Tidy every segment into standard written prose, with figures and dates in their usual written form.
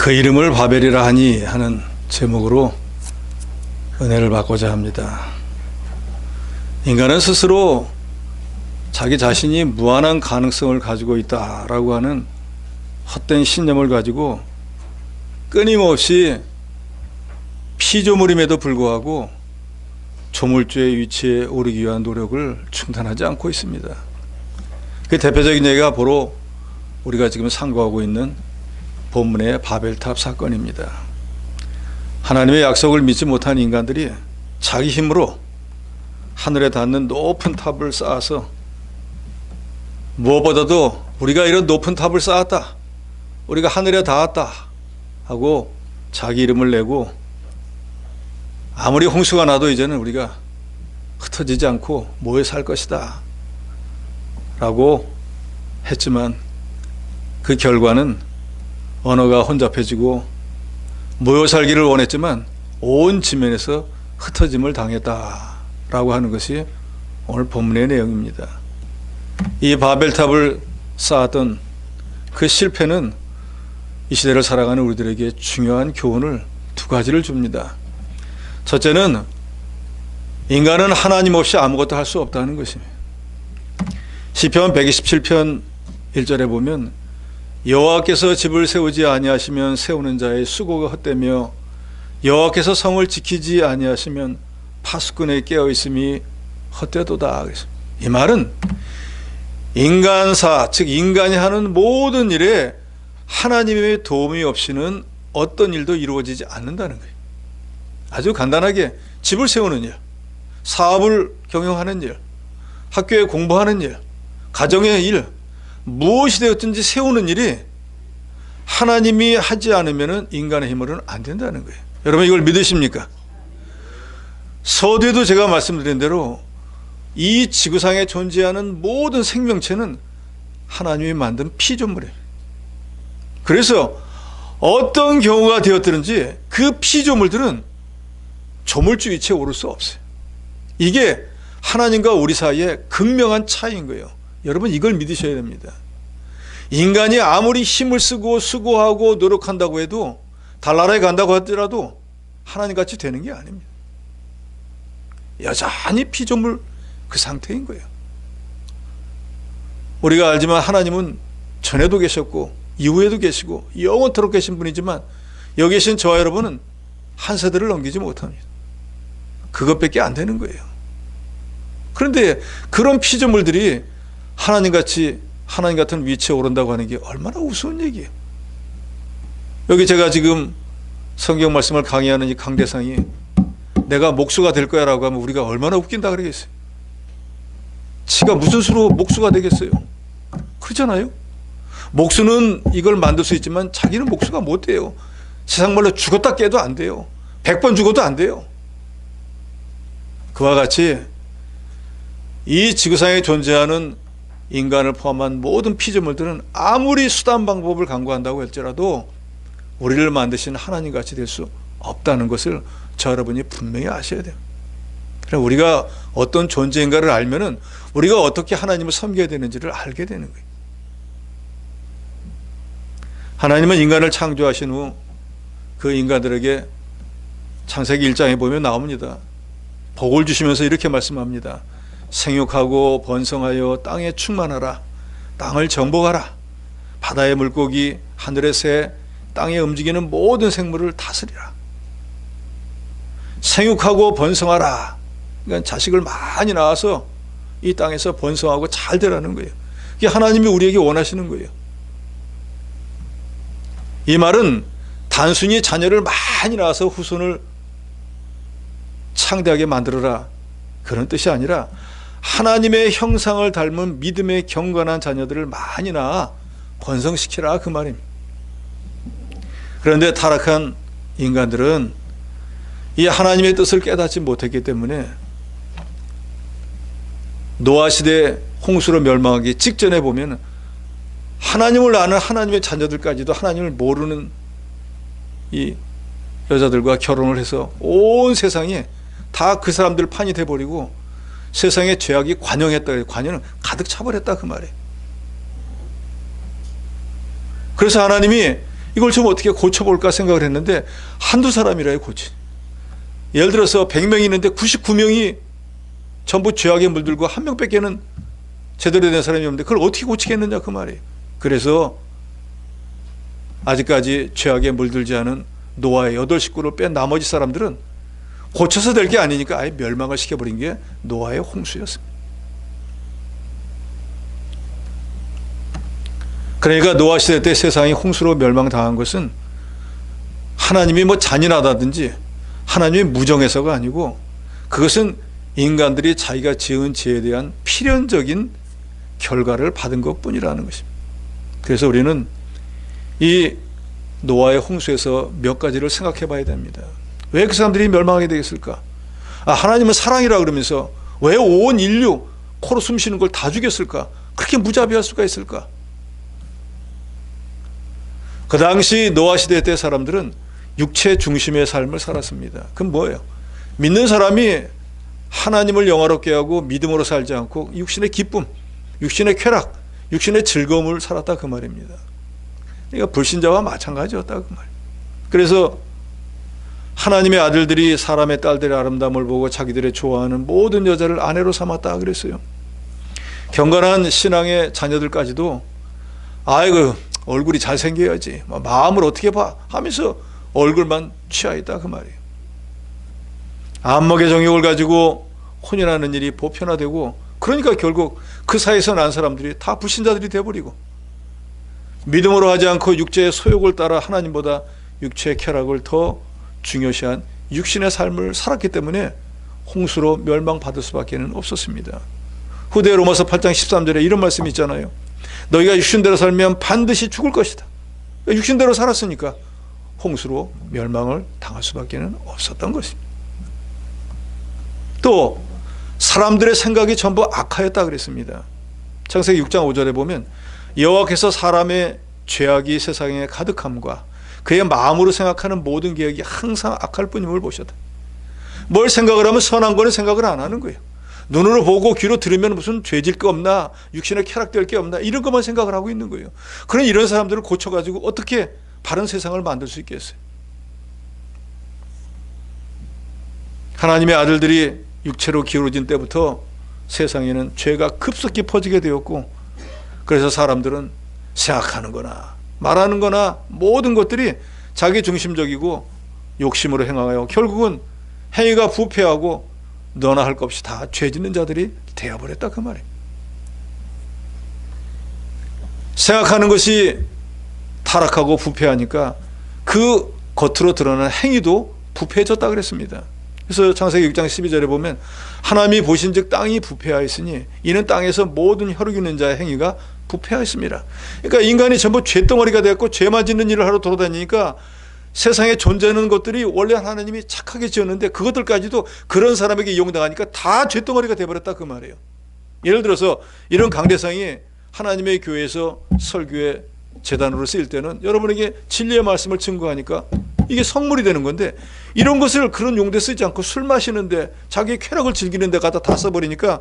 그 이름을 바벨이라 하니 하는 제목으로 은혜를 받고자 합니다. 인간은 스스로 자기 자신이 무한한 가능성을 가지고 있다라고 하는 헛된 신념을 가지고 끊임없이 피조물임에도 불구하고 조물주의 위치에 오르기 위한 노력을 중단하지 않고 있습니다. 그 대표적인 예가 바로 우리가 지금 상고하고 있는 본문의 바벨탑 사건입니다. 하나님의 약속을 믿지 못한 인간들이 자기 힘으로 하늘에 닿는 높은 탑을 쌓아서 무엇보다도 우리가 이런 높은 탑을 쌓았다, 우리가 하늘에 닿았다 하고 자기 이름을 내고 아무리 홍수가 나도 이제는 우리가 흩어지지 않고 모여 살 것이다 라고 했지만 그 결과는 언어가 혼잡해지고 모여 살기를 원했지만 온 지면에서 흩어짐을 당했다라고 하는 것이 오늘 본문의 내용입니다. 이 바벨탑을 쌓았던 그 실패는 이 시대를 살아가는 우리들에게 중요한 교훈을 두 가지를 줍니다. 첫째는 인간은 하나님 없이 아무것도 할 수 없다는 것입니다. 시편 127편 1절에 보면 여호와께서 집을 세우지 아니하시면 세우는 자의 수고가 헛되며 여호와께서 성을 지키지 아니하시면 파수꾼의 깨어있음이 헛되도다. 이 말은 인간사, 즉 인간이 하는 모든 일에 하나님의 도움이 없이는 어떤 일도 이루어지지 않는다는 거예요. 아주 간단하게 집을 세우는 일, 사업을 경영하는 일, 학교에 공부하는 일, 가정의 일, 무엇이 되었든지 세우는 일이 하나님이 하지 않으면 인간의 힘으로는 안 된다는 거예요. 여러분 이걸 믿으십니까? 서두에도 제가 말씀드린 대로 이 지구상에 존재하는 모든 생명체는 하나님이 만든 피조물이에요. 그래서 어떤 경우가 되었든지 그 피조물들은 조물주 위치에 오를 수 없어요. 이게 하나님과 우리 사이에 극명한 차이인 거예요. 여러분 이걸 믿으셔야 됩니다. 인간이 아무리 힘을 쓰고 수고하고 노력한다고 해도 달나라에 간다고 하더라도 하나님같이 되는 게 아닙니다. 여전히 피조물 그 상태인 거예요. 우리가 알지만 하나님은 전에도 계셨고 이후에도 계시고 영원토록 계신 분이지만 여기 계신 저와 여러분은 한 세대를 넘기지 못합니다. 그것밖에 안 되는 거예요. 그런데 그런 피조물들이 하나님 같은 위치에 오른다고 하는 게 얼마나 우스운 얘기예요. 여기 제가 지금 성경 말씀을 강의하는 이 강대상이 내가 목수가 될 거야 라고 하면 우리가 얼마나 웃긴다 그러겠어요. 지가 무슨 수로 목수가 되겠어요? 그렇잖아요. 목수는 이걸 만들 수 있지만 자기는 목수가 못 돼요. 세상 말로 죽었다 깨도 안 돼요. 100번 죽어도 안 돼요. 그와 같이 이 지구상에 존재하는 인간을 포함한 모든 피조물들은 아무리 수단 방법을 강구한다고 할지라도 우리를 만드신 하나님같이 될 수 없다는 것을 저 여러분이 분명히 아셔야 돼요. 그럼 우리가 어떤 존재인가를 알면은 우리가 어떻게 하나님을 섬겨야 되는지를 알게 되는 거예요. 하나님은 인간을 창조하신 후 그 인간들에게 창세기 1장에 보면 나옵니다. 복을 주시면서 이렇게 말씀합니다. 생육하고 번성하여 땅에 충만하라. 땅을 정복하라. 바다의 물고기, 하늘의 새, 땅에 움직이는 모든 생물을 다스리라. 생육하고 번성하라. 그러니까 자식을 많이 낳아서 이 땅에서 번성하고 잘 되라는 거예요. 그게 하나님이 우리에게 원하시는 거예요. 이 말은 단순히 자녀를 많이 낳아서 후손을 창대하게 만들어라 그런 뜻이 아니라 하나님의 형상을 닮은 믿음의 경건한 자녀들을 많이 낳아 번성시키라 그 말입니다. 그런데 타락한 인간들은 이 하나님의 뜻을 깨닫지 못했기 때문에 노아 시대 홍수로 멸망하기 직전에 보면 하나님을 아는 하나님의 자녀들까지도 하나님을 모르는 이 여자들과 결혼을 해서 온 세상에 다 그 사람들 판이 돼버리고 세상에 죄악이 관영했다. 관영은 가득 차버렸다 그 말이에요. 그래서 하나님이 이걸 좀 어떻게 고쳐볼까 생각을 했는데 한두 사람이라요 고치. 예를 들어서 100명이 있는데 99명이 전부 죄악에 물들고 한 명밖에는 제대로 된 사람이 없는데 그걸 어떻게 고치겠느냐 그 말이에요. 그래서 아직까지 죄악에 물들지 않은 노아의 8 식구를 뺀 나머지 사람들은 고쳐서 될 게 아니니까 아예 멸망을 시켜버린 게 노아의 홍수였습니다. 그러니까 노아 시대 때 세상이 홍수로 멸망당한 것은 하나님이 뭐 잔인하다든지 하나님이 무정해서가 아니고 그것은 인간들이 자기가 지은 죄에 대한 필연적인 결과를 받은 것뿐이라는 것입니다. 그래서 우리는 이 노아의 홍수에서 몇 가지를 생각해 봐야 됩니다. 왜 그 사람들이 멸망하게 되겠을까? 하나님은 사랑이라 그러면서 왜 온 인류 코로 숨 쉬는 걸 다 죽였을까? 그렇게 무자비할 수가 있을까? 그 당시 노아 시대 때 사람들은 육체 중심의 삶을 살았습니다. 그건 뭐예요? 믿는 사람이 하나님을 영화롭게 하고 믿음으로 살지 않고 육신의 기쁨, 육신의 쾌락, 육신의 즐거움을 살았다 그 말입니다. 그러니까 불신자와 마찬가지였다 그 말이에요. 그래서 하나님의 아들들이 사람의 딸들의 아름다움을 보고 자기들의 좋아하는 모든 여자를 아내로 삼았다 그랬어요. 경건한 신앙의 자녀들까지도 아이고 얼굴이 잘생겨야지 마음을 어떻게 봐 하면서 얼굴만 취하였다 그 말이에요. 안목의 정욕을 가지고 혼인하는 일이 보편화되고 그러니까 결국 그 사이에서 난 사람들이 다 불신자들이 되어버리고 믿음으로 하지 않고 육체의 소욕을 따라 하나님보다 육체의 쾌락을 더 중요시한 육신의 삶을 살았기 때문에 홍수로 멸망받을 수밖에 없었습니다. 후대 로마서 8장 13절에 이런 말씀이 있잖아요. 너희가 육신대로 살면 반드시 죽을 것이다. 육신대로 살았으니까 홍수로 멸망을 당할 수밖에 없었던 것입니다. 또 사람들의 생각이 전부 악하였다 그랬습니다. 창세기 6장 5절에 보면 여호와께서 사람의 죄악이 세상에 가득함과 그의 마음으로 생각하는 모든 계획이 항상 악할 뿐임을 보셨다. 뭘 생각을 하면 선한 거는 생각을 안 하는 거예요. 눈으로 보고 귀로 들으면 무슨 죄질 게 없나 육신에 쾌락될 게 없나 이런 것만 생각을 하고 있는 거예요. 그런 이런 사람들을 고쳐가지고 어떻게 바른 세상을 만들 수 있겠어요? 하나님의 아들들이 육체로 기울어진 때부터 세상에는 죄가 급속히 퍼지게 되었고 그래서 사람들은 생각하는 거나 말하는 거나 모든 것들이 자기 중심적이고 욕심으로 행하여 결국은 행위가 부패하고 너나 할 것 없이 다 죄 짓는 자들이 되어버렸다 그 말이에요. 생각하는 것이 타락하고 부패하니까 그 겉으로 드러나는 행위도 부패해졌다 그랬습니다. 그래서 창세기 6장 12절에 보면 하나님이 보신즉 땅이 부패하였으니 이는 땅에서 모든 혈육 있는 자의 행위가 부패하였습니다. 그러니까 인간이 전부 죄덩어리가 되었고 죄만 짓는 일을 하러 돌아다니니까 세상에 존재하는 것들이 원래 하나님이 착하게 지었는데 그것들까지도 그런 사람에게 이용당하니까 다 죄덩어리가 되어버렸다 그 말이에요. 예를 들어서 이런 강대상이 하나님의 교회에서 설교의 재단으로 쓰일 때는 여러분에게 진리의 말씀을 증거하니까 이게 성물이 되는 건데 이런 것을 그런 용도에 쓰지 않고 술 마시는데 자기의 쾌락을 즐기는 데 갖다 다 써버리니까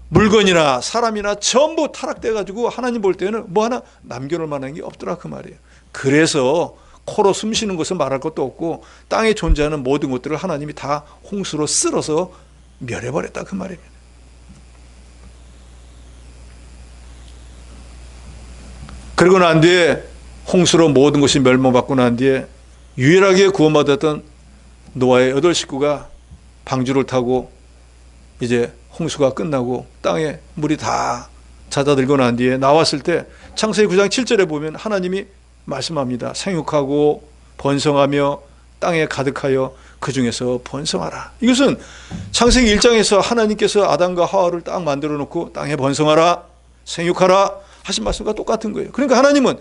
물건이나 사람이나 전부 타락돼가지고 하나님 볼 때는 뭐 하나 남겨놓을 만한 게 없더라 그 말이에요. 그래서 코로 숨 쉬는 것은 말할 것도 없고 땅에 존재하는 모든 것들을 하나님이 다 홍수로 쓸어서 멸해버렸다 그 말입니다. 그리고 난 뒤에 홍수로 모든 것이 멸망받고 난 뒤에 유일하게 구원받았던 노아의 8 식구가 방주를 타고 이제 홍수가 끝나고 땅에 물이 다 잦아들고 난 뒤에 나왔을 때 창세기 9장 7절에 보면 하나님이 말씀합니다. 생육하고 번성하며 땅에 가득하여 그 중에서 번성하라. 이것은 창세기 1장에서 하나님께서 아담과 하와를 딱 만들어 놓고 땅에 번성하라 생육하라 하신 말씀과 똑같은 거예요. 그러니까 하나님은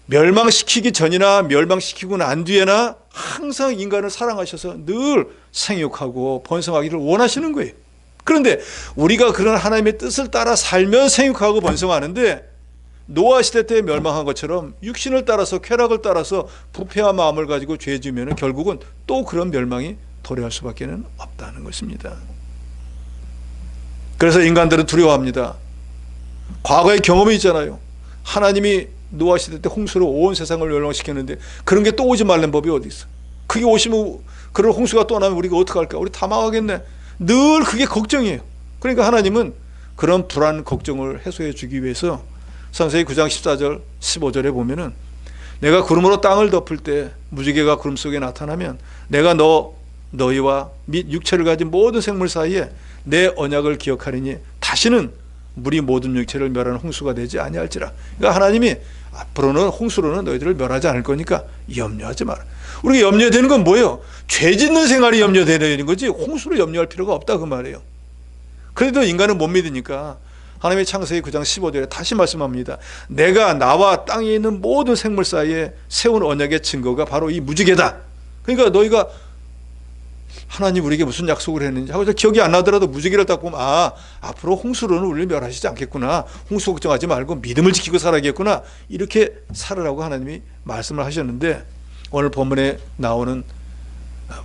멸망시키기 전이나 멸망시키고 난 뒤에나 항상 인간을 사랑하셔서 늘 생육하고 번성하기를 원하시는 거예요. 그런데 우리가 그런 하나님의 뜻을 따라 살면 생육하고 번성하는데 노아 시대 때 멸망한 것처럼 육신을 따라서 쾌락을 따라서 부패한 마음을 가지고 죄 지으면 결국은 또 그런 멸망이 도래할 수밖에 없다는 것입니다. 그래서 인간들은 두려워합니다. 과거의 경험이 있잖아요. 하나님이 노아 시대 때 홍수로 온 세상을 멸망시켰는데 그런 게 또 오지 말란 법이 어디 있어? 그게 오시면 그런 홍수가 또 나면 우리가 어떡할까? 우리 다 망하겠네. 늘 그게 걱정이에요. 그러니까 하나님은 그런 불안 걱정을 해소해 주기 위해서 창세기 9장 14절 15절에 보면은 내가 구름으로 땅을 덮을 때 무지개가 구름 속에 나타나면 내가 너희와 및 육체를 가진 모든 생물 사이에 내 언약을 기억하리니 다시는 물이 모든 육체를 멸하는 홍수가 되지 아니할지라. 그러니까 하나님이 앞으로는 홍수로는 너희들을 멸하지 않을 거니까 염려하지 마라. 우리가 염려해야 되는 건 뭐예요? 죄 짓는 생활이 염려되는 거지 홍수로 염려할 필요가 없다 그 말이에요. 그래도 인간은 못 믿으니까 하나님의 창세기 9장 15절에 다시 말씀합니다. 내가 나와 땅에 있는 모든 생물 사이에 세운 언약의 증거가 바로 이 무지개다. 그러니까 너희가 하나님 우리에게 무슨 약속을 했는지 하고 기억이 안 나더라도 무지개를 딱 보면 앞으로 홍수로는 우리를 멸하시지 않겠구나. 홍수 걱정하지 말고 믿음을 지키고 살아야겠구나. 이렇게 살으라고 하나님이 말씀을 하셨는데 오늘 본문에 나오는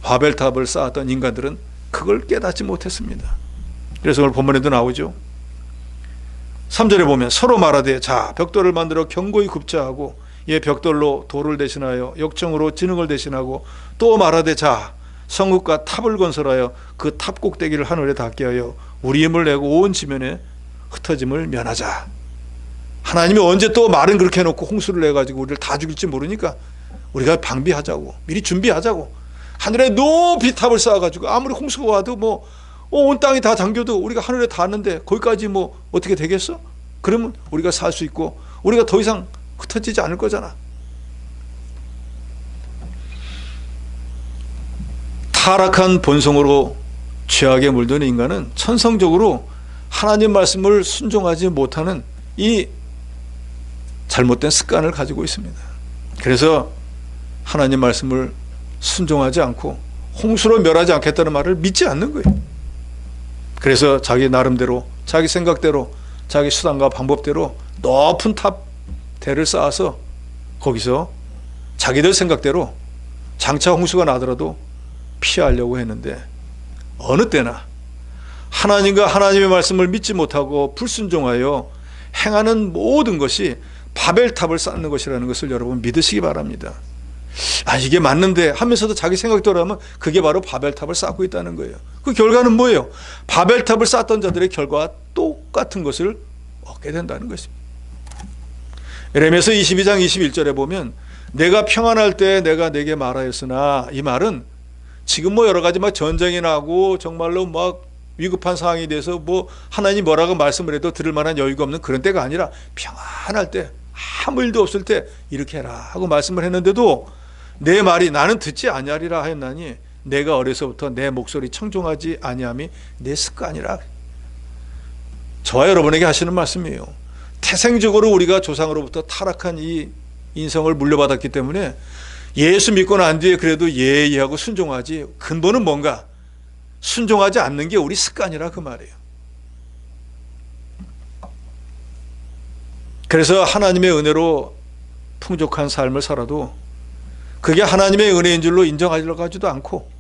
바벨탑을 쌓았던 인간들은 그걸 깨닫지 못했습니다. 그래서 오늘 본문에도 나오죠. 3절에 보면 서로 말하되 자 벽돌을 만들어 견고히 굽자하고 이 벽돌로 돌을 대신하여 역청으로 진흙을 대신하고 또 말하되 자 성읍과 탑을 건설하여 그 탑 꼭대기를 하늘에 닿게 하여 우리 힘을 내고 온 지면에 흩어짐을 면하자. 하나님이 언제 또 말은 그렇게 해놓고 홍수를 내가지고 우리를 다 죽일지 모르니까 우리가 방비하자고 미리 준비하자고 하늘에 높이 탑을 쌓아가지고 아무리 홍수가 와도 뭐 온 땅이 다 잠겨도 우리가 하늘에 닿았는데 거기까지 뭐 어떻게 되겠어? 그러면 우리가 살 수 있고 우리가 더 이상 흩어지지 않을 거잖아. 타락한 본성으로 죄악에 물든 인간은 천성적으로 하나님 말씀을 순종하지 못하는 이 잘못된 습관을 가지고 있습니다. 그래서 하나님 말씀을 순종하지 않고 홍수로 멸하지 않겠다는 말을 믿지 않는 거예요. 그래서 자기 나름대로 자기 생각대로 자기 수단과 방법대로 높은 탑대를 쌓아서 거기서 자기들 생각대로 장차 홍수가 나더라도 피하려고 했는데 어느 때나 하나님과 하나님의 말씀을 믿지 못하고 불순종하여 행하는 모든 것이 바벨탑을 쌓는 것이라는 것을 여러분 믿으시기 바랍니다. 이게 맞는데 하면서도 자기 생각대로 하면 그게 바로 바벨탑을 쌓고 있다는 거예요. 그 결과는 뭐예요? 바벨탑을 쌓던 자들의 결과와 똑같은 것을 얻게 된다는 것입니다. 예레미야서 22장 21절에 보면 내가 평안할 때 내가 내게 말하였으나 이 말은 지금 뭐 여러 가지 막 전쟁이 나고 정말로 막 위급한 상황이 돼서 뭐 하나님 뭐라고 말씀을 해도 들을 만한 여유가 없는 그런 때가 아니라 평안할 때 아무 일도 없을 때 이렇게 해라 하고 말씀을 했는데도 내 말이 나는 듣지 아니하리라 하였나니 내가 어려서부터 내 목소리 청종하지 아니함이 내 습관이라. 저와 여러분에게 하시는 말씀이에요. 태생적으로 우리가 조상으로부터 타락한 이 인성을 물려받았기 때문에 예수 믿고 난 뒤에 그래도 예의하고 순종하지 근본은 뭔가 순종하지 않는 게 우리 습관이라 그 말이에요. 그래서 하나님의 은혜로 풍족한 삶을 살아도 그게 하나님의 은혜인 줄로 인정하려고 하지도 않고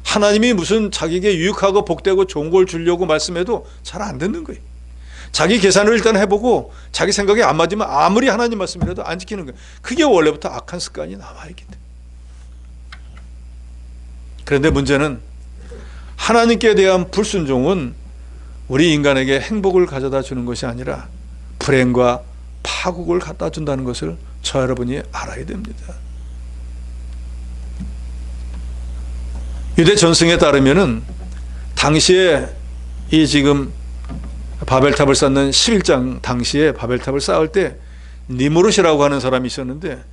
하나님이 무슨 자기에게 유익하고 복되고 좋은 걸 주려고 말씀해도 잘 안 듣는 거예요. 자기 계산을 일단 해보고 자기 생각에 안 맞으면 아무리 하나님 말씀이라도 안 지키는 거예요. 그게 원래부터 악한 습관이 남아있기 때문에. 그런데 문제는 하나님께 대한 불순종은 우리 인간에게 행복을 가져다 주는 것이 아니라 불행과 파국을 갖다 준다는 것을 저 여러분이 알아야 됩니다. 유대 전승에 따르면은 당시에 이 지금 바벨탑을 쌓는 11장 당시에 바벨탑을 쌓을 때 니무롯이라고 하는 사람이 있었는데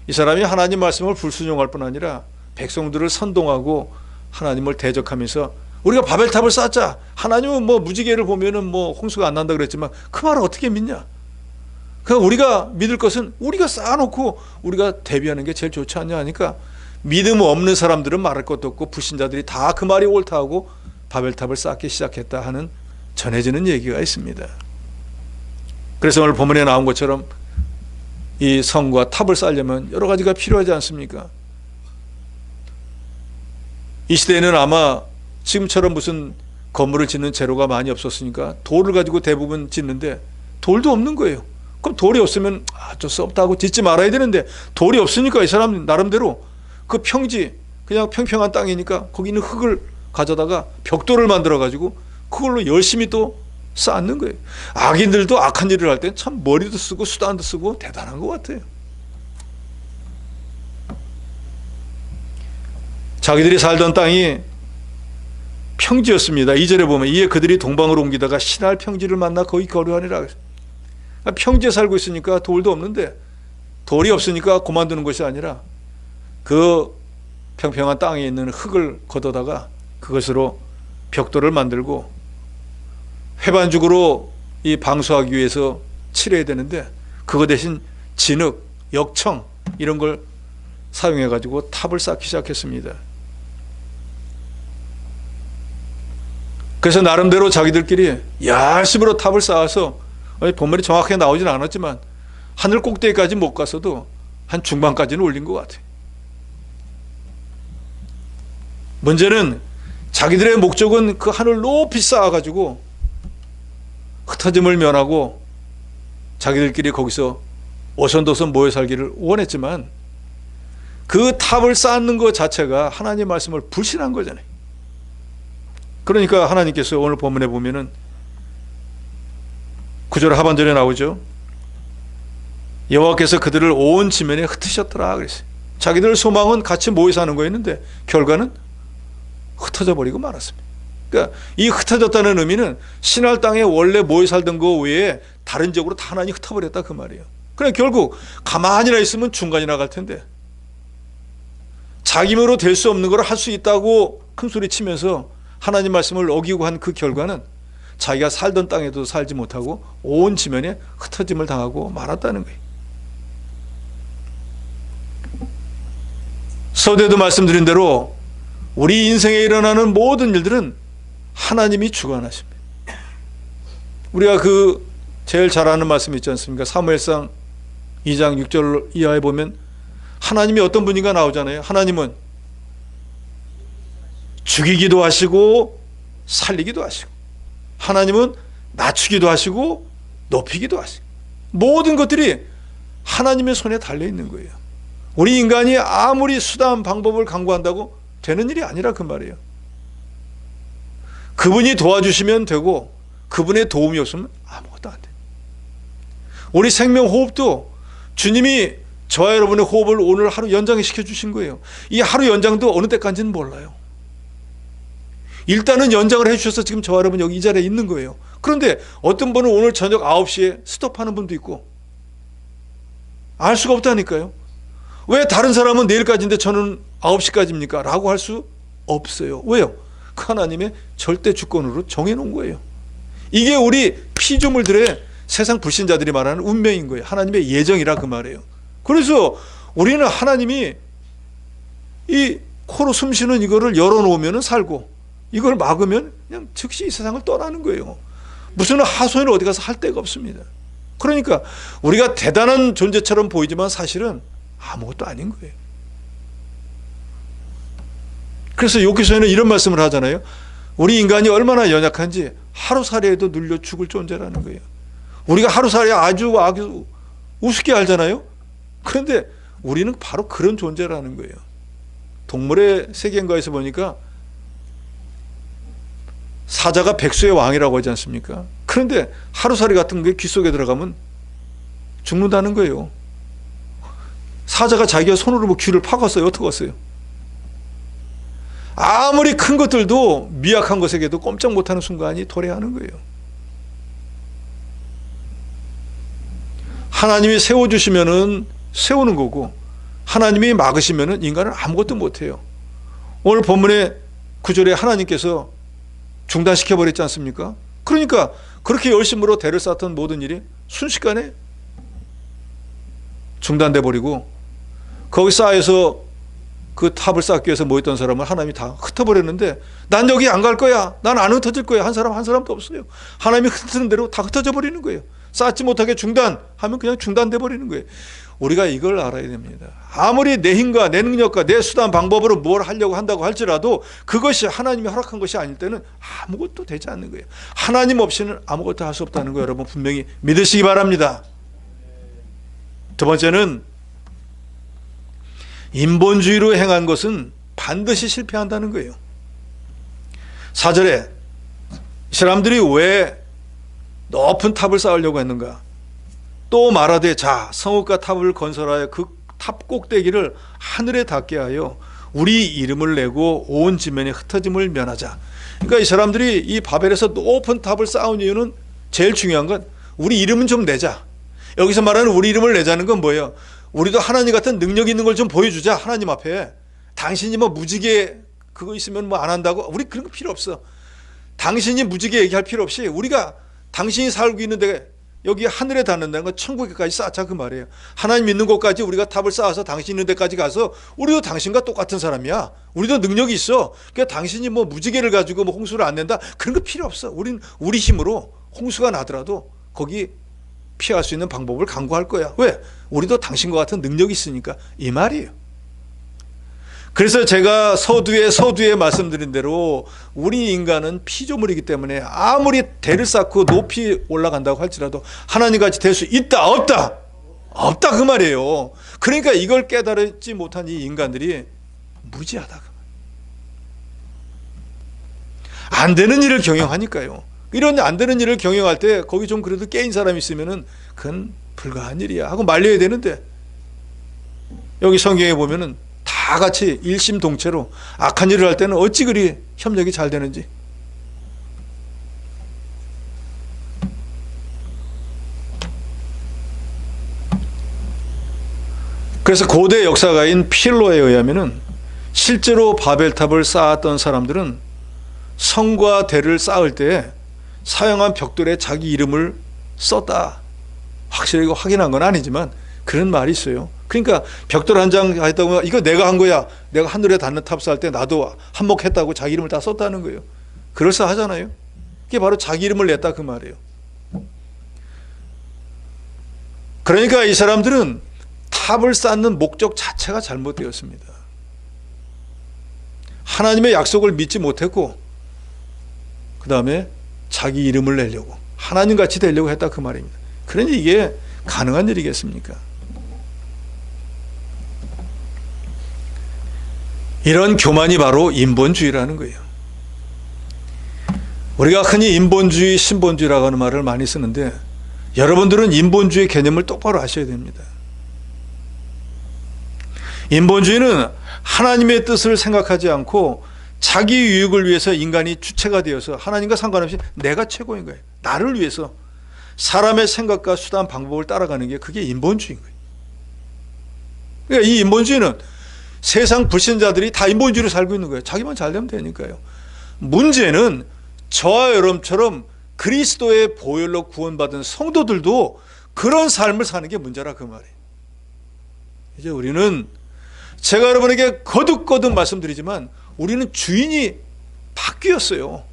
이 사람이 하나님 말씀을 불순종할 뿐 아니라 백성들을 선동하고 하나님을 대적하면서 우리가 바벨탑을 쌓자. 하나님은 뭐 무지개를 보면은 뭐 홍수가 안 난다 그랬지만 그 말을 어떻게 믿냐? 그러니까 우리가 믿을 것은 우리가 쌓아놓고 우리가 대비하는 게 제일 좋지 않냐 하니까 믿음 없는 사람들은 말할 것도 없고 불신자들이 다 그 말이 옳다 하고 바벨탑을 쌓기 시작했다 하는 전해지는 얘기가 있습니다. 그래서 오늘 본문에 나온 것처럼 이 성과 탑을 쌓으려면 여러 가지가 필요하지 않습니까? 이 시대에는 아마 지금처럼 무슨 건물을 짓는 재료가 많이 없었으니까 돌을 가지고 대부분 짓는데 돌도 없는 거예요. 그럼 돌이 없으면 어쩔 수 없다고 짓지 말아야 되는데, 돌이 없으니까 이 사람 나름대로 그 평지, 그냥 평평한 땅이니까 거기 있는 흙을 가져다가 벽돌을 만들어 가지고 그걸로 열심히 또 쌓는 거예요. 악인들도 악한 일을 할 때 참 머리도 쓰고 수단도 쓰고 대단한 것 같아요. 자기들이 살던 땅이 평지였습니다. 2절에 보면 이에 그들이 동방으로 옮기다가 신할 평지를 만나 거기 거류하니라. 평지에 살고 있으니까 돌도 없는데, 돌이 없으니까 그만두는 것이 아니라 그 평평한 땅에 있는 흙을 걷어다가 그것으로 벽돌을 만들고 회반죽으로 이 방수하기 위해서 칠해야 되는데, 그거 대신 진흙, 역청 이런 걸 사용해 가지고 탑을 쌓기 시작했습니다. 그래서 나름대로 자기들끼리 열심으로 탑을 쌓아서, 본문이 정확하게 나오진 않았지만 하늘 꼭대기까지 못 갔어도 한 중반까지는 올린 것 같아요. 문제는 자기들의 목적은 그 하늘 높이 쌓아가지고 흩어짐을 면하고 자기들끼리 거기서 오손도손 모여 살기를 원했지만, 그 탑을 쌓는 것 자체가 하나님의 말씀을 불신한 거잖아요. 그러니까 하나님께서 오늘 본문에 보면은 9절 하반절에 나오죠. 여호와께서 그들을 온 지면에 흩으셨더라 그랬어요. 자기들 소망은 같이 모여 사는 거였는데 결과는 흩어져 버리고 말았습니다. 그러니까 이 흩어졌다는 의미는 신할 땅에 원래 모여 살던 거 외에 다른 지역으로 다 하나님 흩어버렸다 그 말이에요. 그래 결국 가만히나 있으면 중간이 나갈 텐데, 자기 힘으로 될 수 없는 걸 할 수 있다고 큰소리 치면서 하나님 말씀을 어기고 한 그 결과는 자기가 살던 땅에도 살지 못하고 온 지면에 흩어짐을 당하고 말았다는 거예요. 서두에도 말씀드린 대로 우리 인생에 일어나는 모든 일들은 하나님이 주관하십니다. 우리가 그 제일 잘 아는 말씀 있지 않습니까? 사무엘상 2장 6절 이하에 보면 하나님이 어떤 분인가 나오잖아요. 하나님은 죽이기도 하시고 살리기도 하시고, 하나님은 낮추기도 하시고 높이기도 하시고, 모든 것들이 하나님의 손에 달려 있는 거예요. 우리 인간이 아무리 수단 방법을 강구한다고 되는 일이 아니라 그 말이에요. 그분이 도와주시면 되고 그분의 도움이 없으면 아무것도 안 돼. 우리 생명 호흡도 주님이 저와 여러분의 호흡을 오늘 하루 연장시켜 주신 거예요. 이 하루 연장도 어느 때까지는 몰라요. 일단은 연장을 해주셔서 지금 저와 여러분 여기 이 자리에 있는 거예요. 그런데 어떤 분은 오늘 저녁 9시에 스톱하는 분도 있고, 알 수가 없다니까요. 왜 다른 사람은 내일까지인데 저는 9시까지입니까? 라고 할 수 없어요. 왜요? 그 하나님의 절대 주권으로 정해놓은 거예요. 이게 우리 피조물들의 세상 불신자들이 말하는 운명인 거예요. 하나님의 예정이라 그 말이에요. 그래서 우리는 하나님이 이 코로 숨쉬는 이거를 열어놓으면 살고, 이걸 막으면 그냥 즉시 이 세상을 떠나는 거예요. 무슨 하소연을 어디 가서 할 데가 없습니다. 그러니까 우리가 대단한 존재처럼 보이지만 사실은 아무것도 아닌 거예요. 그래서 욥기서에는 이런 말씀을 하잖아요. 우리 인간이 얼마나 연약한지 하루살이에도 눌려 죽을 존재라는 거예요. 우리가 하루살이 아주 우습게 알잖아요. 그런데 우리는 바로 그런 존재라는 거예요. 동물의 세계인가에서 보니까 사자가 백수의 왕이라고 하지 않습니까? 그런데 하루살이 같은 게 귀 속에 들어가면 죽는다는 거예요. 사자가 자기가 손으로 뭐 귀를 파갔어요. 어떻게 했어요? 아무리 큰 것들도 미약한 것에게도 꼼짝 못하는 순간이 도래하는 거예요. 하나님이 세워주시면은 세우는 거고, 하나님이 막으시면은 인간은 아무것도 못해요. 오늘 본문의 9절에 하나님께서 중단시켜버렸지 않습니까? 그러니까 그렇게 열심으로 대를 쌓았던 모든 일이 순식간에 중단돼 버리고, 거기 쌓여서 그 탑을 쌓기 위해서 모였던 사람을 하나님이 다 흩어버렸는데, 난 여기 안 갈 거야, 난 안 흩어질 거야, 한 사람도 없어요. 하나님이 흩어지는 대로 다 흩어져 버리는 거예요. 쌓지 못하게 중단하면 그냥 중단돼 버리는 거예요. 우리가 이걸 알아야 됩니다. 아무리 내 힘과 내 능력과 내 수단 방법으로 뭘 하려고 한다고 할지라도 그것이 하나님이 허락한 것이 아닐 때는 아무것도 되지 않는 거예요. 하나님 없이는 아무것도 할 수 없다는 거 여러분 분명히 믿으시기 바랍니다. 두 번째는 인본주의로 행한 것은 반드시 실패한다는 거예요. 4절에 이 사람들이 왜 높은 탑을 쌓으려고 했는가? 또 말하되 자 성읍과 탑을 건설하여 그 탑 꼭대기를 하늘에 닿게 하여 우리 이름을 내고 온 지면에 흩어짐을 면하자. 그러니까 이 사람들이 이 바벨에서 높은 탑을 쌓은 이유는 제일 중요한 건 우리 이름은 좀 내자. 여기서 말하는 우리 이름을 내자는 건 뭐예요? 우리도 하나님 같은 능력 있는 걸 좀 보여주자. 하나님 앞에. 당신이 뭐 무지개 그거 있으면 뭐 안 한다고? 우리 그런 거 필요 없어. 당신이 무지개 얘기할 필요 없이 우리가 당신이 살고 있는데 여기 하늘에 닿는다는 건 천국에까지 쌓자 그 말이에요. 하나님 있는 곳까지 우리가 탑을 쌓아서 당신 있는 데까지 가서 우리도 당신과 똑같은 사람이야. 우리도 능력이 있어. 그러니까 당신이 뭐 무지개를 가지고 뭐 홍수를 안 낸다 그런 거 필요 없어. 우린 우리 힘으로 홍수가 나더라도 거기 피할 수 있는 방법을 강구할 거야. 왜? 우리도 당신과 같은 능력이 있으니까 이 말이에요. 그래서 제가 서두에 말씀드린 대로 우리 인간은 피조물이기 때문에 아무리 대를 쌓고 높이 올라간다고 할지라도 하나님같이 될 수 있다 없다? 없다 그 말이에요. 그러니까 이걸 깨달지 못한 이 인간들이 무지하다 그 말. 안 되는 일을 경영하니까요. 이런 안 되는 일을 경영할 때 거기 좀 그래도 깨인 사람이 있으면은 그건 불가한 일이야 하고 말려야 되는데 여기 성경에 보면은 다 같이 일심동체로 악한 일을 할 때는 어찌 그리 협력이 잘 되는지. 그래서 고대 역사가인 필로에 의하면은 실제로 바벨탑을 쌓았던 사람들은 성과 대를 쌓을 때 사용한 벽돌에 자기 이름을 썼다. 확실히 확인한 건 아니지만 그런 말이 있어요. 그러니까 벽돌 한 장 했다 보면 이거 내가 한 거야. 내가 하늘에 닿는 탑 쌓을 때 나도 한몫했다고 자기 이름을 다 썼다는 거예요. 그럴싸하잖아요. 그게 바로 자기 이름을 냈다 그 말이에요. 그러니까 이 사람들은 탑을 쌓는 목적 자체가 잘못되었습니다. 하나님의 약속을 믿지 못했고 그 다음에 자기 이름을 내려고 하나님같이 되려고 했다 그 말입니다. 그러니 이게 가능한 일이겠습니까? 이런 교만이 바로 인본주의라는 거예요. 우리가 흔히 인본주의, 신본주의라고 하는 말을 많이 쓰는데 여러분들은 인본주의 개념을 똑바로 아셔야 됩니다. 인본주의는 하나님의 뜻을 생각하지 않고 자기 유익을 위해서 인간이 주체가 되어서 하나님과 상관없이 내가 최고인 거예요. 나를 위해서 사람의 생각과 수단, 방법을 따라가는 게 그게 인본주의인 거예요. 그러니까 이 인본주의는 세상 불신자들이 다 인본주의로 살고 있는 거예요. 자기만 잘 되면 되니까요. 문제는 저와 여러분처럼 그리스도의 보혈로 구원받은 성도들도 그런 삶을 사는 게 문제라 그 말이에요. 이제 우리는 제가 여러분에게 거듭거듭 말씀드리지만 우리는 주인이 바뀌었어요.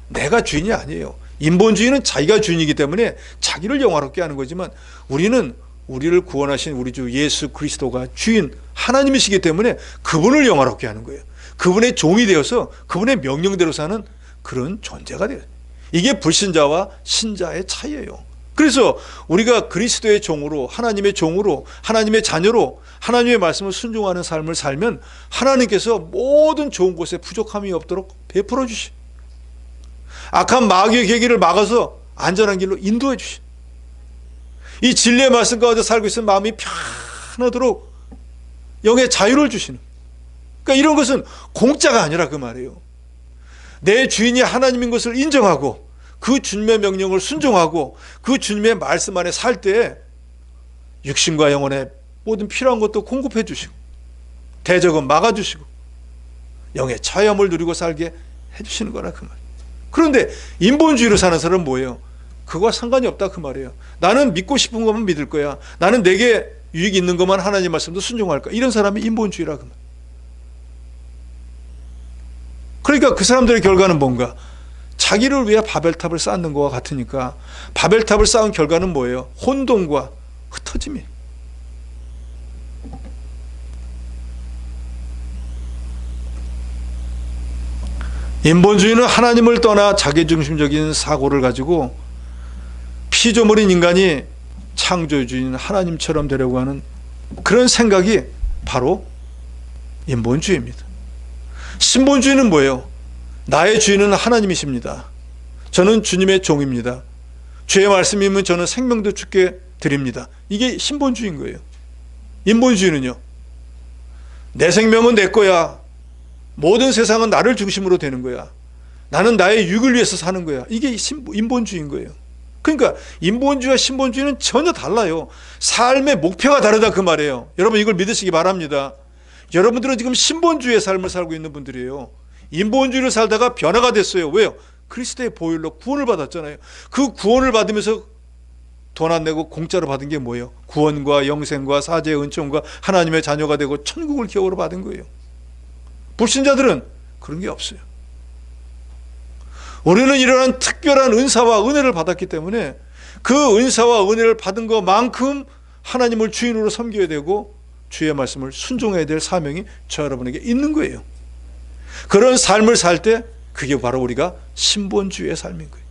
내가 주인이 아니에요. 인본주의는 자기가 주인이기 때문에 자기를 영화롭게 하는 거지만 우리는 우리를 구원하신 우리 주 예수 그리스도가 주인 하나님이시기 때문에 그분을 영화롭게 하는 거예요. 그분의 종이 되어서 그분의 명령대로 사는 그런 존재가 돼요. 이게 불신자와 신자의 차이예요. 그래서 우리가 그리스도의 종으로 하나님의 종으로 하나님의 자녀로 하나님의 말씀을 순종하는 삶을 살면 하나님께서 모든 좋은 곳에 부족함이 없도록 베풀어 주시. 악한 마귀의 계기를 막아서 안전한 길로 인도해 주시. 이 진리의 말씀 가운데 살고 있으면 마음이 편하도록 영의 자유를 주시는. 그러니까 이런 것은 공짜가 아니라 그 말이에요. 내 주인이 하나님인 것을 인정하고 그 주님의 명령을 순종하고 그 주님의 말씀 안에 살 때 육신과 영혼의 모든 필요한 것도 공급해 주시고 대적은 막아주시고 영의 자유함을 누리고 살게 해주시는 거라 그 말이에요. 그런데 인본주의로 사는 사람은 뭐예요? 그거와 상관이 없다 그 말이에요. 나는 믿고 싶은 것만 믿을 거야. 나는 내게 유익이 있는 것만 하나님 말씀도 순종할 거야. 이런 사람이 인본주의라 그 말이에요. 그러니까 그 사람들의 결과는 뭔가? 자기를 위해 바벨탑을 쌓는 것과 같으니까 바벨탑을 쌓은 결과는 뭐예요? 혼돈과 흩어짐이에요. 인본주의는 하나님을 떠나 자기중심적인 사고를 가지고 피조물인 인간이 창조주인 하나님처럼 되려고 하는 그런 생각이 바로 인본주의입니다. 신본주의는 뭐예요? 나의 주인은 하나님이십니다. 저는 주님의 종입니다. 주의 말씀이면 저는 생명도 주께 드립니다. 이게 신본주의인 거예요. 인본주의는요, 내 생명은 내 거야. 모든 세상은 나를 중심으로 되는 거야. 나는 나의 유익을 위해서 사는 거야. 이게 인본주의인 거예요. 그러니까 인본주의와 신본주의는 전혀 달라요. 삶의 목표가 다르다 그 말이에요. 여러분 이걸 믿으시기 바랍니다. 여러분들은 지금 신본주의의 삶을 살고 있는 분들이에요. 인본주의를 살다가 변화가 됐어요. 왜요? 그리스도의 보혈로 구원을 받았잖아요. 그 구원을 받으면서 돈 안 내고 공짜로 받은 게 뭐예요? 구원과 영생과 사죄의 은총과 하나님의 자녀가 되고 천국을 기업으로 받은 거예요. 불신자들은 그런 게 없어요. 우리는 이러한 특별한 은사와 은혜를 받았기 때문에 그 은사와 은혜를 받은 것만큼 하나님을 주인으로 섬겨야 되고 주의 말씀을 순종해야 될 사명이 저 여러분에게 있는 거예요. 그런 삶을 살 때 그게 바로 우리가 신본주의의 삶인 거예요.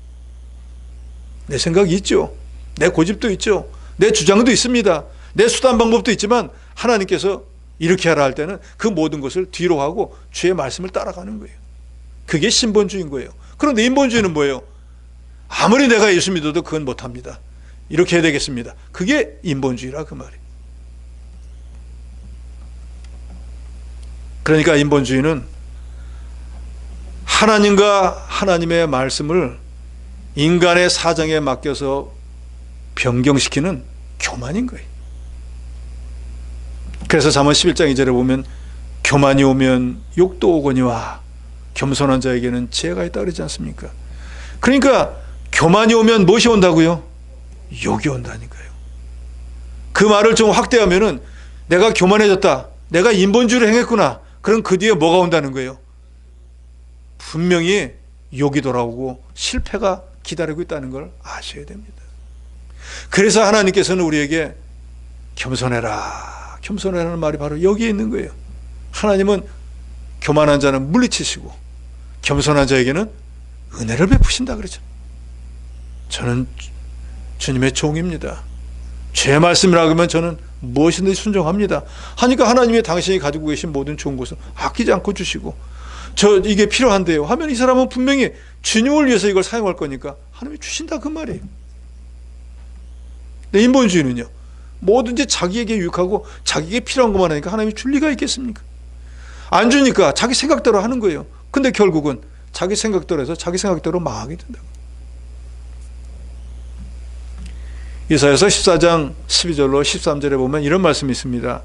내 생각이 있죠. 내 고집도 있죠. 내 주장도 있습니다. 내 수단 방법도 있지만 하나님께서 이렇게 하라 할 때는 그 모든 것을 뒤로 하고 주의 말씀을 따라가는 거예요. 그게 신본주의인 거예요. 그런데 인본주의는 뭐예요? 아무리 내가 예수 믿어도 그건 못합니다. 이렇게 해야 되겠습니다. 그게 인본주의라 그 말이에요. 그러니까 인본주의는 하나님과 하나님의 말씀을 인간의 사정에 맡겨서 변경시키는 교만인 거예요. 그래서 잠언 11장 2절에 보면 교만이 오면 욕도 오거니와 겸손한 자에게는 지혜가 있다 그러지 않습니까? 그러니까 교만이 오면 무엇이 온다고요? 욕이 온다니까요. 그 말을 좀 확대하면은 내가 교만해졌다, 내가 인본주의를 행했구나, 그럼 그 뒤에 뭐가 온다는 거예요? 분명히 욕이 돌아오고 실패가 기다리고 있다는 걸 아셔야 됩니다. 그래서 하나님께서는 우리에게 겸손해라, 겸손해라는 말이 바로 여기에 있는 거예요. 하나님은 교만한 자는 물리치시고 겸손한 자에게는 은혜를 베푸신다 그러죠. 저는 주님의 종입니다. 제 말씀이라고 하면 저는 무엇이든지 순종합니다 하니까 하나님이 당신이 가지고 계신 모든 좋은 것을 아끼지 않고 주시고, 저 이게 필요한데요 하면 이 사람은 분명히 주님을 위해서 이걸 사용할 거니까 하나님이 주신다 그 말이에요. 근데 인본주의는요, 뭐든지 자기에게 유익하고 자기에게 필요한 것만 하니까 하나님이 줄 리가 있겠습니까? 안 주니까 자기 생각대로 하는 거예요. 근데 결국은 자기 생각대로 해서 자기 생각대로 망하게 된다고. 이사야서 14장 12절로 13절에 보면 이런 말씀이 있습니다.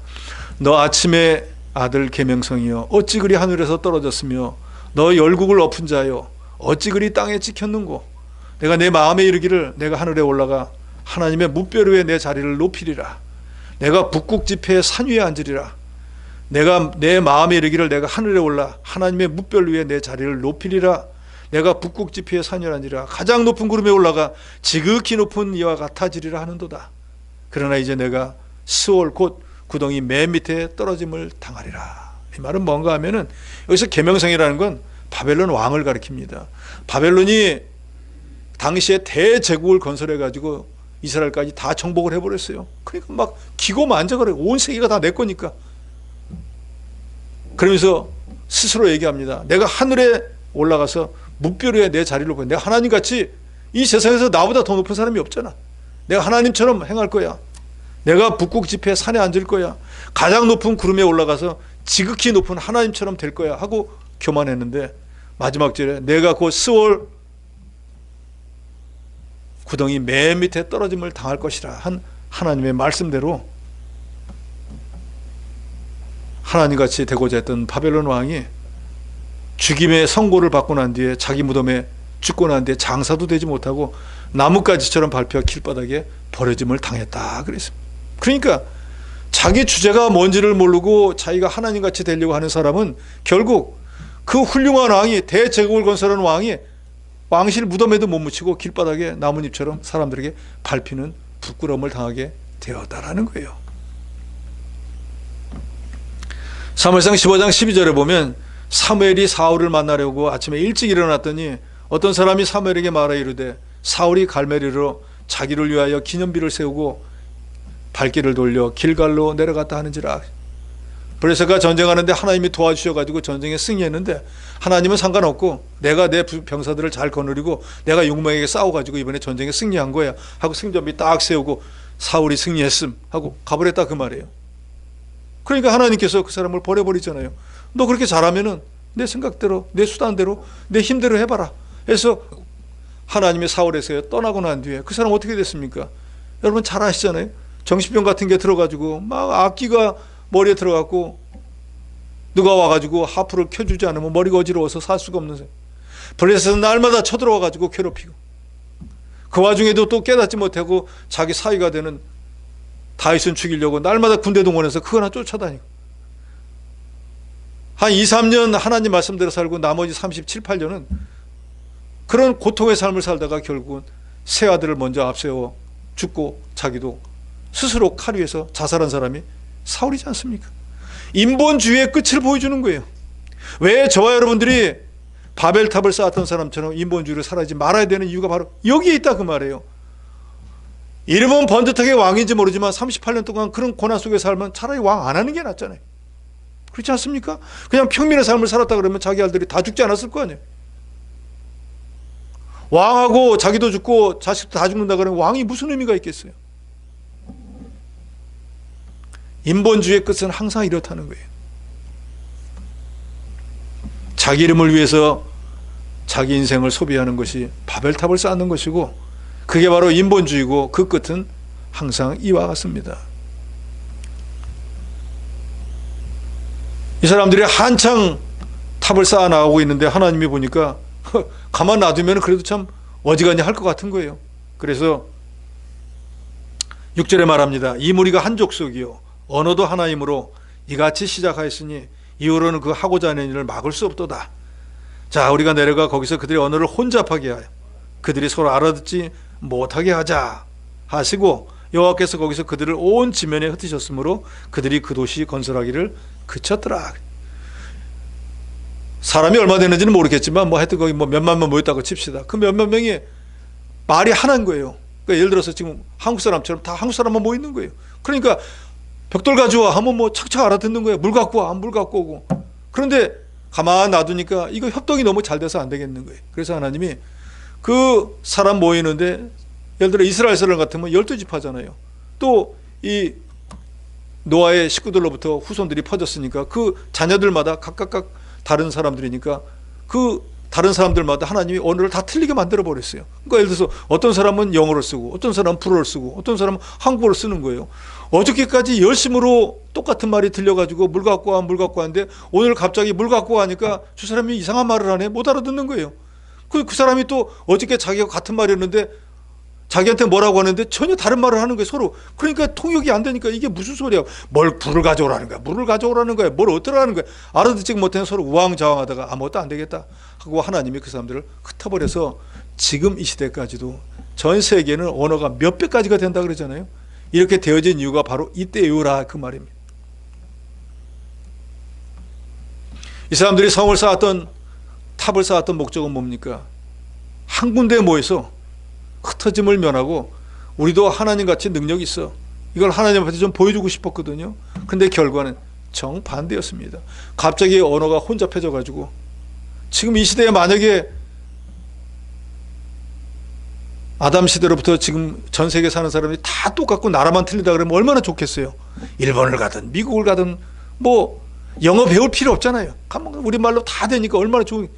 너 아침에 아들 계명성이여 어찌 그리 하늘에서 떨어졌으며 너 열국을 엎은 자여 어찌 그리 땅에 찍혔는고, 내가 내 마음에 이르기를 내가 하늘에 올라가 하나님의 무별 위에 내 자리를 높이리라. 내가 북극 지폐의 산 위에 앉으리라. 내가 내 마음에 이르기를 내가 하늘에 올라 하나님의 무별 위에 내 자리를 높이리라. 내가 북극 지폐의 산 위에 앉으리라. 가장 높은 구름에 올라가 지극히 높은 이와 같아지리라 하는도다. 그러나 이제 내가 스올 곧 구덩이 맨 밑에 떨어짐을 당하리라. 이 말은 뭔가 하면은 여기서 계명성이라는 건 바벨론 왕을 가리킵니다. 바벨론이 당시에 대제국을 건설해 가지고 이스라엘까지 다 정복을 해버렸어요. 그러니까 막 기고만장을 해요. 온 세계가 다 내 거니까. 그러면서 스스로 얘기합니다. 내가 하늘에 올라가서 무별 위에 내 자리를 보여. 내가 하나님같이 이 세상에서 나보다 더 높은 사람이 없잖아. 내가 하나님처럼 행할 거야. 내가 북극 지폐 산에 앉을 거야. 가장 높은 구름에 올라가서 지극히 높은 하나님처럼 될 거야 하고 교만했는데 마지막 절에 내가 곧 스올 구덩이 맨 밑에 떨어짐을 당할 것이라 한 하나님의 말씀대로 하나님같이 되고자 했던 바벨론 왕이 죽임의 선고를 받고 난 뒤에 자기 무덤에 죽고 난 뒤에 장사도 되지 못하고 나뭇가지처럼 밟혀 길바닥에 버려짐을 당했다 그랬습니다. 그러니까 자기 주제가 뭔지를 모르고 자기가 하나님같이 되려고 하는 사람은 결국 그 훌륭한 왕이 대제국을 건설한 왕이 왕실 무덤에도 못 묻히고 길바닥에 나뭇잎처럼 사람들에게 밟히는 부끄러움을 당하게 되었다라는 거예요. 사무엘상 15장 12절에 보면 사무엘이 사울을 만나려고 아침에 일찍 일어났더니 어떤 사람이 사무엘에게 말하 이르되 사울이 갈멜리로 자기를 위하여 기념비를 세우고 발길을 돌려 길갈로 내려갔다 하는지라. 블레셋과 전쟁하는데 하나님이 도와주셔가지고 전쟁에 승리했는데 하나님은 상관없고 내가 내 병사들을 잘 거느리고 내가 용맹하게 싸워가지고 이번에 전쟁에 승리한 거야 하고 승전비 딱 세우고 사울이 승리했음 하고 가버렸다 그 말이에요. 그러니까 하나님께서 그 사람을 버려버리잖아요. 너 그렇게 잘하면은 내 생각대로 내 수단대로 내 힘대로 해봐라 해서 하나님의 사울에서 떠나고 난 뒤에 그 사람 어떻게 됐습니까? 여러분 잘 아시잖아요. 정신병 같은 게 들어가지고 막 악기가 머리에 들어갔고 누가 와가지고 하프를 켜주지 않으면 머리가 어지러워서 살 수가 없는 사람. 블레셋은 날마다 쳐들어와가지고 괴롭히고 그 와중에도 또 깨닫지 못하고 자기 사위가 되는 다윗은 죽이려고 날마다 군대 동원해서 그거나 쫓아다니고 한 2, 3년 하나님 말씀대로 살고 나머지 37, 8년은 그런 고통의 삶을 살다가 결국은 세 아들을 먼저 앞세워 죽고 자기도 스스로 칼 위에서 자살한 사람이 사울이지 않습니까? 인본주의의 끝을 보여주는 거예요. 왜 저와 여러분들이 바벨탑을 쌓았던 사람처럼 인본주의를 살아지 말아야 되는 이유가 바로 여기에 있다 그 말이에요. 이름은 번듯하게 왕인지 모르지만 38년 동안 그런 고난 속에 살면 차라리 왕 안 하는 게 낫잖아요. 그렇지 않습니까? 그냥 평민의 삶을 살았다 그러면 자기 아들들이 다 죽지 않았을 거 아니에요. 왕하고 자기도 죽고 자식도 다 죽는다 그러면 왕이 무슨 의미가 있겠어요? 인본주의의 끝은 항상 이렇다는 거예요. 자기 이름을 위해서 자기 인생을 소비하는 것이 바벨탑을 쌓는 것이고 그게 바로 인본주의고 그 끝은 항상 이와 같습니다. 이 사람들이 한창 탑을 쌓아 나가고 있는데 하나님이 보니까 가만 놔두면 그래도 참 어지간히 할 것 같은 거예요. 그래서 6절에 말합니다. 이 무리가 한 족속이요 언어도 하나이므로 이같이 시작하였으니 이후로는 그 하고자 하는 일을 막을 수 없도다. 자, 우리가 내려가 거기서 그들의 언어를 혼잡하게 하여 그들이 서로 알아듣지 못하게 하자 하시고 여호와께서 거기서 그들을 온 지면에 흩으셨으므로 그들이 그 도시 건설하기를 그쳤더라. 사람이 얼마 되는지는 모르겠지만 하여튼 거기 몇만 명 모였다고 칩시다. 그 몇만 명이 말이 하나인 거예요. 그러니까 예를 들어서 지금 한국 사람처럼 다 한국 사람만 모이는 거예요. 그러니까 벽돌 가져와 하면 착착 알아듣는 거예요. 물 갖고 와, 물 갖고 오고. 그런데 가만 놔두니까 이거 협동이 너무 잘 돼서 안 되겠는 거예요. 그래서 하나님이 그 사람 모이는데 예를 들어 이스라엘 사람 같으면 12지파잖아요. 또 이 노아의 식구들로부터 후손들이 퍼졌으니까 그 자녀들마다 각각 다른 사람들이니까 그 다른 사람들마다 하나님이 언어를 다 틀리게 만들어 버렸어요. 그러니까 예를 들어서 어떤 사람은 영어를 쓰고 어떤 사람은 불어를 쓰고 어떤 사람은 한국어를 쓰는 거예요. 어저께까지 열심으로 똑같은 말이 들려가지고 물 갖고 와, 물 갖고 왔는데 오늘 갑자기 물 갖고 와니까 저 사람이 이상한 말을 하네. 못 알아듣는 거예요. 그 사람이 또 어저께 자기가 같은 말이었는데 자기한테 뭐라고 하는데 전혀 다른 말을 하는 거예요. 서로. 그러니까 통역이 안 되니까 이게 무슨 소리야. 뭘 불을 가져오라는 거야. 물을 가져오라는 거야. 뭘 어쩌라는 거야. 알아듣지 못하는 서로 우왕좌왕하다가 아무것도 안 되겠다 하고 하나님이 그 사람들을 흩어버려서 지금 이 시대까지도 전 세계는 언어가 몇 배까지가 된다 그러잖아요. 이렇게 되어진 이유가 바로 이때요라 그 말입니다. 이 사람들이 성을 쌓았던 탑을 쌓았던 목적은 뭡니까? 한 군데에 모여서 흩어짐을 면하고 우리도 하나님같이 능력이 있어. 이걸 하나님한테 좀 보여주고 싶었거든요. 근데 결과는 정반대였습니다. 갑자기 언어가 혼잡해져 가지고 지금 이 시대에 만약에 아담 시대로부터 지금 전 세계 사는 사람이 다 똑같고 나라만 틀리다 그러면 얼마나 좋겠어요. 일본을 가든 미국을 가든 영어 배울 필요 없잖아요. 우리말로 다 되니까 얼마나 좋은.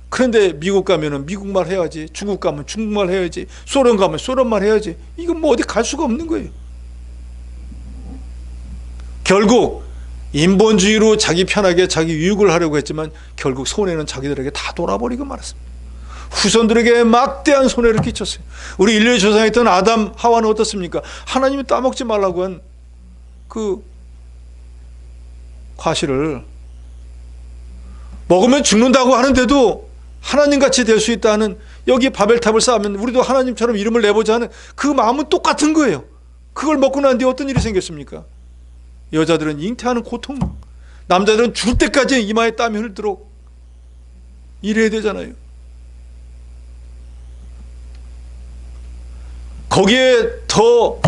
그런데 미국 가면은 미국말 해야지, 중국 가면 중국말 해야지, 소련 가면 소련말 해야지. 이건 어디 갈 수가 없는 거예요. 결국 인본주의로 자기 편하게 자기 유익을 하려고 했지만 결국 손해는 자기들에게 다 돌아버리고 말았습니다. 후손들에게 막대한 손해를 끼쳤어요. 우리 인류의 조상이었던 아담, 하와는 어떻습니까? 하나님이 따먹지 말라고 한 그 과실을 먹으면 죽는다고 하는데도 하나님같이 될 수 있다는, 여기 바벨탑을 쌓으면 우리도 하나님처럼 이름을 내보자 하는 그 마음은 똑같은 거예요. 그걸 먹고 난 뒤에 어떤 일이 생겼습니까? 여자들은 잉태하는 고통, 남자들은 죽을 때까지 이마에 땀이 흘도록 일해야 되잖아요. 거기에 더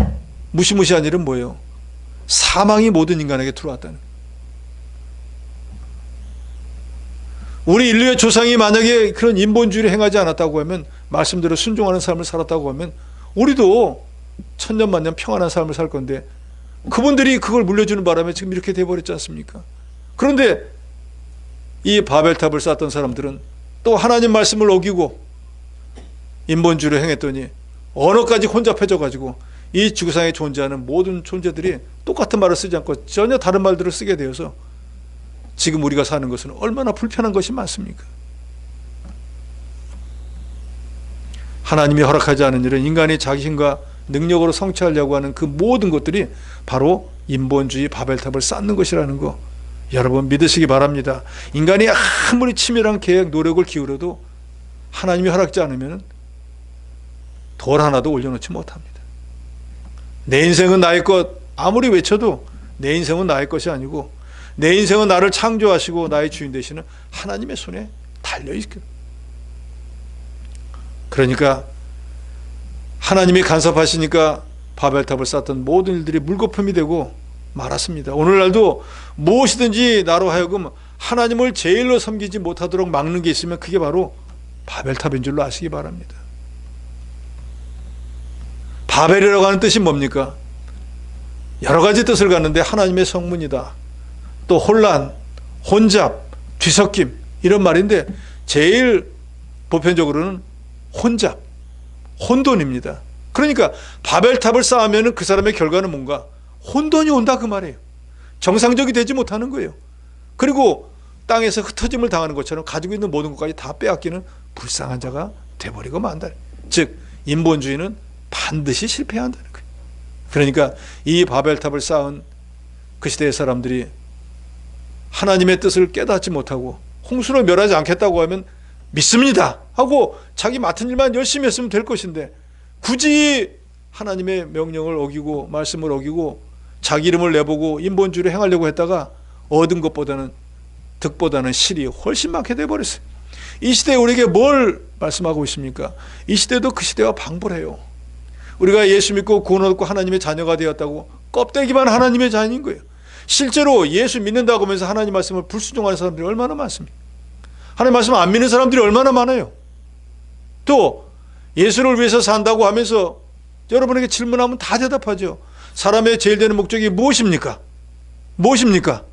무시무시한 일은 뭐예요? 사망이 모든 인간에게 들어왔다는 거예요. 우리 인류의 조상이 만약에 그런 인본주의를 행하지 않았다고 하면, 말씀대로 순종하는 삶을 살았다고 하면 우리도 천년만년 평안한 삶을 살 건데, 그분들이 그걸 물려주는 바람에 지금 이렇게 돼버렸지 않습니까? 그런데 이 바벨탑을 쌓았던 사람들은 또 하나님 말씀을 어기고 인본주의를 행했더니 언어까지 혼잡해져가지고 이 지구상에 존재하는 모든 존재들이 똑같은 말을 쓰지 않고 전혀 다른 말들을 쓰게 되어서 지금 우리가 사는 것은 얼마나 불편한 것이 많습니까? 하나님이 허락하지 않은 일은 인간이 자기 힘과 능력으로 성취하려고 하는 그 모든 것들이 바로 인본주의 바벨탑을 쌓는 것이라는 거, 여러분 믿으시기 바랍니다. 인간이 아무리 치밀한 계획, 노력을 기울여도 하나님이 허락지 않으면 돌 하나도 올려놓지 못합니다. 내 인생은 나의 것, 아무리 외쳐도 내 인생은 나의 것이 아니고 내 인생은 나를 창조하시고 나의 주인 되시는 하나님의 손에 달려있거든요. 그러니까 하나님이 간섭하시니까 바벨탑을 쌓던 모든 일들이 물거품이 되고 말았습니다. 오늘날도 무엇이든지 나로 하여금 하나님을 제일로 섬기지 못하도록 막는 게 있으면 그게 바로 바벨탑인 줄로 아시기 바랍니다. 바벨이라고 하는 뜻이 뭡니까? 여러 가지 뜻을 갖는데 하나님의 성문이다, 또 혼란, 혼잡, 뒤섞임, 이런 말인데 제일 보편적으로는 혼잡, 혼돈입니다. 그러니까 바벨탑을 쌓으면 그 사람의 결과는 뭔가? 혼돈이 온다, 그 말이에요. 정상적이 되지 못하는 거예요. 그리고 땅에서 흩어짐을 당하는 것처럼 가지고 있는 모든 것까지 다 빼앗기는 불쌍한 자가 돼버리고 만다. 즉 인본주의는 반드시 실패해야 한다는 거예요. 그러니까 이 바벨탑을 쌓은 그 시대의 사람들이 하나님의 뜻을 깨닫지 못하고 홍수로 멸하지 않겠다고 하면 믿습니다 하고 자기 맡은 일만 열심히 했으면 될 것인데, 굳이 하나님의 명령을 어기고 말씀을 어기고 자기 이름을 내보고 인본주의를 행하려고 했다가 얻은 것보다는, 득보다는 실이 훨씬 많게 돼버렸어요. 이 시대에 우리에게 뭘 말씀하고 있습니까? 이 시대도 그 시대와 방불해요. 우리가 예수 믿고 구원 얻고 하나님의 자녀가 되었다고 껍데기만 하나님의 자녀인 거예요. 실제로 예수 믿는다고 하면서 하나님 말씀을 불순종하는 사람들이 얼마나 많습니까? 하나님 말씀을 안 믿는 사람들이 얼마나 많아요. 또 예수를 위해서 산다고 하면서 여러분에게 질문하면 다 대답하죠. 사람의 제일 되는 목적이 무엇입니까? 무엇입니까?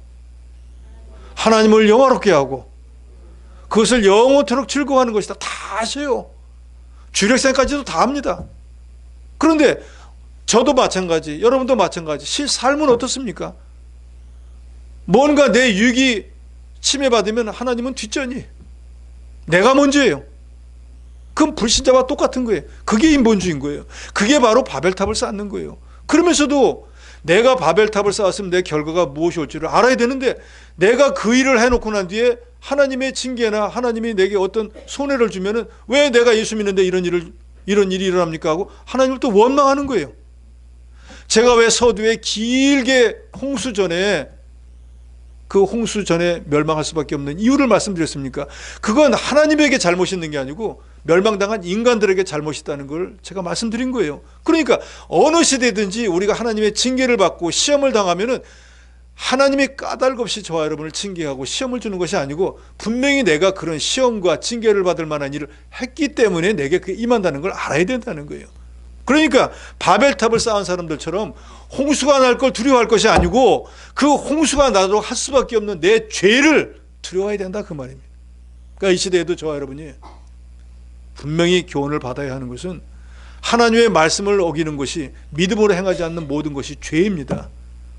하나님을 영화롭게 하고 그것을 영원토록 즐거워하는 것이다. 다 아세요. 주력생까지도 다 합니다. 그런데 저도 마찬가지, 여러분도 마찬가지. 삶은 어떻습니까? 뭔가 내 유익이 침해받으면 하나님은 뒷전이, 내가 먼저예요. 그건 불신자와 똑같은 거예요. 그게 인본주의인 거예요. 그게 바로 바벨탑을 쌓는 거예요. 그러면서도 내가 바벨탑을 쌓았으면 내 결과가 무엇이 올지를 알아야 되는데, 내가 그 일을 해놓고 난 뒤에 하나님의 징계나 하나님이 내게 어떤 손해를 주면은 왜 내가 예수 믿는데 이런 일이 일어납니까 하고 하나님을 또 원망하는 거예요. 제가 왜 서두에 길게 홍수 전에 멸망할 수밖에 없는 이유를 말씀드렸습니까? 그건 하나님에게 잘못이 있는 게 아니고 멸망당한 인간들에게 잘못이 있다는 걸 제가 말씀드린 거예요. 그러니까 어느 시대든지 우리가 하나님의 징계를 받고 시험을 당하면은 하나님이 까닭 없이 저와 여러분을 징계하고 시험을 주는 것이 아니고 분명히 내가 그런 시험과 징계를 받을 만한 일을 했기 때문에 내게 그게 임한다는 걸 알아야 된다는 거예요. 그러니까 바벨탑을 쌓은 사람들처럼 홍수가 날 걸 두려워할 것이 아니고 그 홍수가 나도록 할 수밖에 없는 내 죄를 두려워해야 된다, 그 말입니다. 그러니까 이 시대에도 저와 여러분이 분명히 교훈을 받아야 하는 것은 하나님의 말씀을 어기는 것이, 믿음으로 행하지 않는 모든 것이 죄입니다.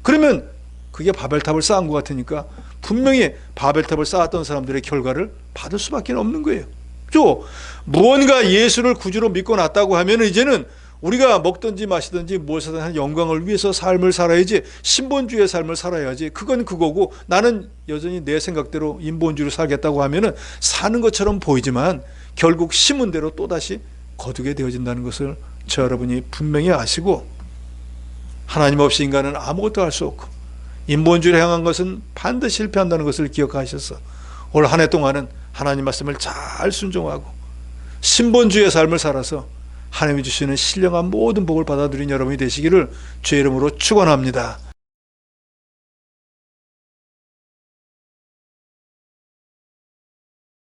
그러면 그게 바벨탑을 쌓은 것 같으니까 분명히 바벨탑을 쌓았던 사람들의 결과를 받을 수밖에 없는 거예요. 또 무언가 예수를 구주로 믿고 났다고 하면 이제는 우리가 먹든지 마시든지 무엇이든 한 영광을 위해서 삶을 살아야지, 신본주의의 삶을 살아야지, 그건 그거고 나는 여전히 내 생각대로 인본주의로 살겠다고 하면은 사는 것처럼 보이지만 결국 심은 대로 또다시 거두게 되어진다는 것을 저 여러분이 분명히 아시고, 하나님 없이 인간은 아무것도 할 수 없고 인본주의를 향한 것은 반드시 실패한다는 것을 기억하셔서 올 한 해 동안은 하나님 말씀을 잘 순종하고 신본주의의 삶을 살아서 하나님이 주시는 신령한 모든 복을 받아들인 여러분이 되시기를 주의 이름으로 축원합니다.